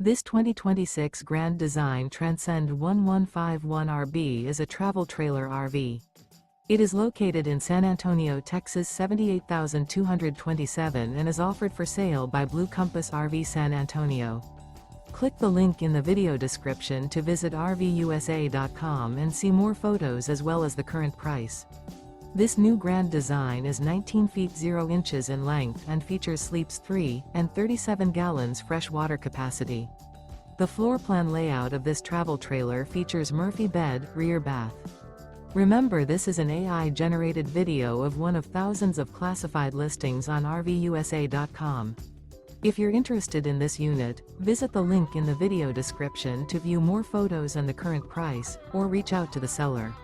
This 2026 Grand Design Transcend 1151RB is a travel trailer RV. It is located in San Antonio, Texas 78227 and is offered for sale by Blue Compass RV San Antonio. Click the link in the video description to visit RVUSA.com and see more photos as well as the current price. This new Grand Design is 19 feet 0 inches in length and features sleeps 3 and 37 gallons fresh water capacity. The floor plan layout of this travel trailer features Murphy bed, rear bath. Remember, this is an AI-generated video of one of thousands of classified listings on RVUSA.com. If you're interested in this unit, visit the link in the video description to view more photos and the current price, or reach out to the seller.